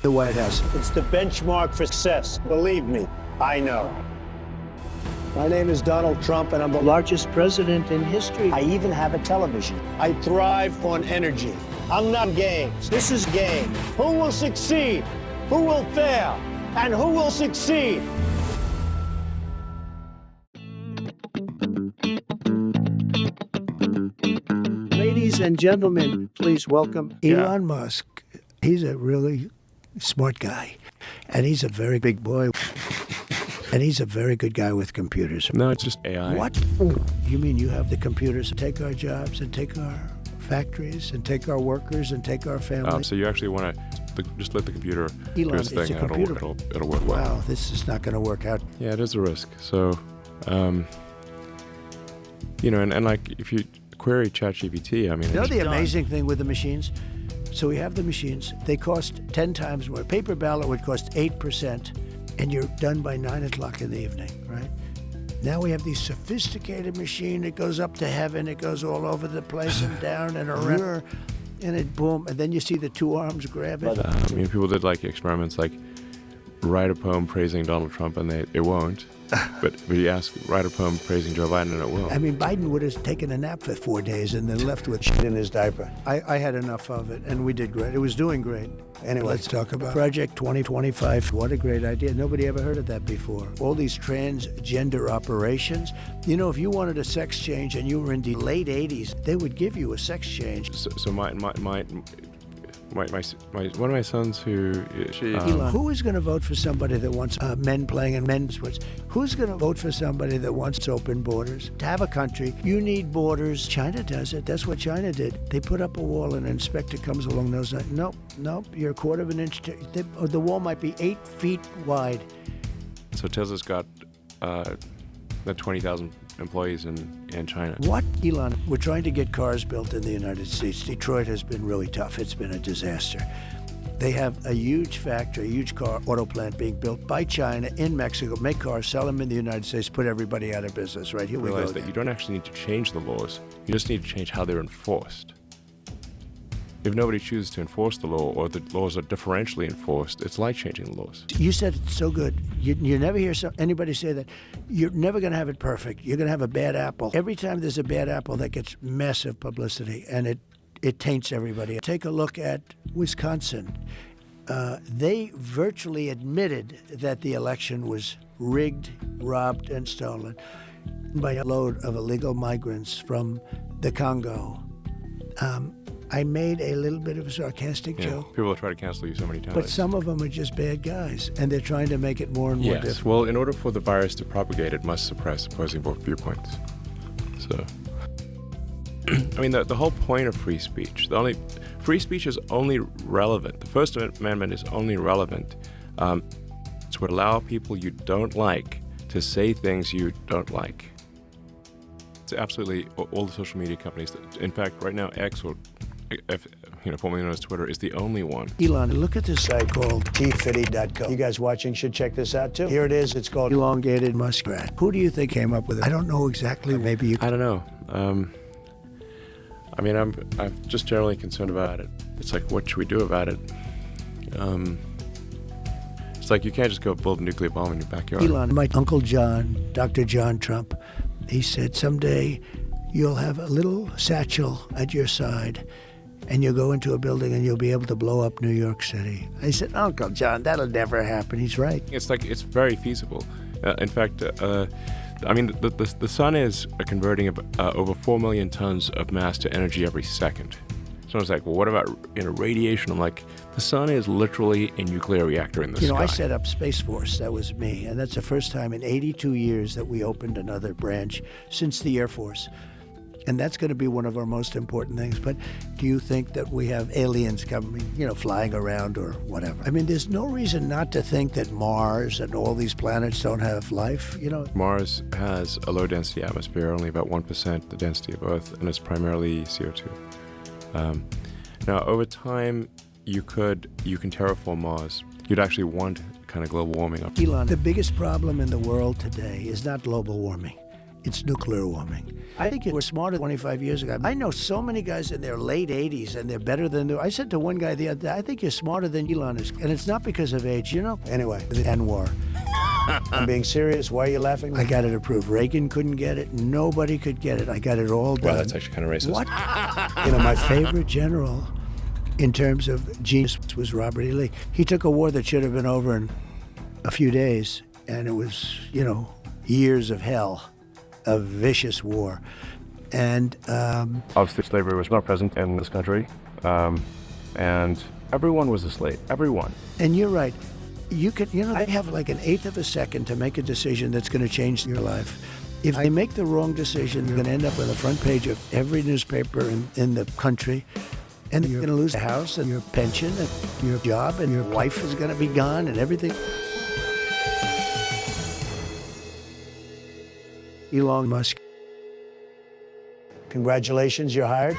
the White House. It's the benchmark for success. Believe me, I know. My name is Donald Trump, and I'm the largest president in history. I even have a television. I thrive on energy. I'm not games. This is game. Who will succeed? Who will fail? And who will succeed? Ladies and gentlemen, please welcome Elon Musk. He's a really smart guy, and he's a very big boy. And he's a very good guy with computers. No, it's just AI. What? You mean you have the computers to take our jobs and take our factories and take our workers and take our families? So you actually want to just let the computer do Elon, its thing, it's a and computer. it'll work well. Wow, this is not going to work out. Yeah, it is a risk. So, and like if you query ChatGPT, I mean, You know the amazing thing with the machines? So we have the machines. They cost 10 times more. A paper ballot would cost 8%, and you're done by 9 o'clock in the evening, right? Now we have these sophisticated machine. It goes up to heaven. It goes all over the place and down and around. And it boom. And then you see the two arms grab it. People did like experiments like write a poem praising Donald Trump, and it won't. But you ask, write a poem praising Joe Biden, and it will. I mean, Biden would have taken a nap for 4 days and then left with shit in his diaper. I had enough of it, and we did great. It was doing great. Anyway, let's talk about Project 2025. What a great idea. Nobody ever heard of that before. All these transgender operations. You know, if you wanted a sex change and you were in the late 80s, they would give you a sex change. So one of my sons Elon, who is going to vote for somebody that wants men playing in men's sports? Who's going to vote for somebody that wants open borders? To have a country, you need borders. China does it. That's what China did. They put up a wall, and an inspector comes along and goes, nope, you're a quarter of an inch. The wall might be 8 feet wide. So Tesla's got 20,000 employees in China. What? Elon, we're trying to get cars built in the United States. Detroit has been really tough. It's been a disaster. They have a huge factory, a huge car auto plant being built by China in Mexico, make cars, sell them in the United States, put everybody out of business, right? Here we Realize go. that you don't actually need to change the laws. You just need to change how they're enforced. If nobody chooses to enforce the law, or the laws are differentially enforced, it's like changing the laws. You said it so good. You never hear anybody say that. You're never going to have it perfect. You're going to have a bad apple. Every time there's a bad apple, that gets massive publicity, and it taints everybody. Take a look at Wisconsin. They virtually admitted that the election was rigged, robbed, and stolen by a load of illegal migrants from the Congo. I made a little bit of a sarcastic joke. People will try to cancel you so many times. But some of them are just bad guys, and they're trying to make it more and more difficult. Well, in order for the virus to propagate, it must suppress opposing viewpoints. So, I mean, the whole point of free speech, free speech is only relevant. The First Amendment is only relevant to allow people you don't like to say things you don't like. It's absolutely all the social media companies. In fact, right now, X, or formerly known as Twitter, is the only one. Elon, look at this site called tfitty.co. You guys watching should check this out too. Here it is. It's called Elongated Muskrat. Who do you think came up with it? I don't know exactly. Maybe you. I don't know. I'm just generally concerned about it. It's like, what should we do about it? It's like you can't just go build a nuclear bomb in your backyard. Elon, my Uncle John, Dr. John Trump, he said someday you'll have a little satchel at your side, and you'll go into a building and you'll be able to blow up New York City. I said, Uncle John, that'll never happen. He's right. It's very feasible. In fact, the sun is converting over 4 million tons of mass to energy every second. Someone's like, well, what about radiation? I'm like, the sun is literally a nuclear reactor in the sky. I set up Space Force. That was me. And that's the first time in 82 years that we opened another branch since the Air Force. And that's going to be one of our most important things. But do you think that we have aliens coming, flying around or whatever? I mean, there's no reason not to think that Mars and all these planets don't have life, Mars has a low-density atmosphere, only about 1% the density of Earth, and it's primarily CO2. Now, over time, you can terraform Mars. You'd actually want kind of global warming up. Elon, the biggest problem in the world today is not global warming. It's nuclear warming. I think you were smarter 25 years ago. I know so many guys in their late 80s and they're better than you. I said to one guy the other day, I think you're smarter than Elon is. And it's not because of age, you know? Anyway, the N-war. I'm being serious. Why are you laughing? I got it approved. Reagan couldn't get it. Nobody could get it. I got it all done. Wow, that's actually kind of racist. What? You know, my favorite general in terms of genius was Robert E. Lee. He took a war that should have been over in a few days, and it was, you know, years of hell, a vicious war. And obviously, slavery was not present in this country, and everyone was a slave. Everyone. And you're right. You could, you know, I have like an eighth of a second to make a decision that's going to change your life. If I make the wrong decision, you're going to end up on the front page of every newspaper in the country, and you're going to lose the house and your pension and your job, and your wife is going to be gone and everything. Elon Musk. Congratulations, you're hired.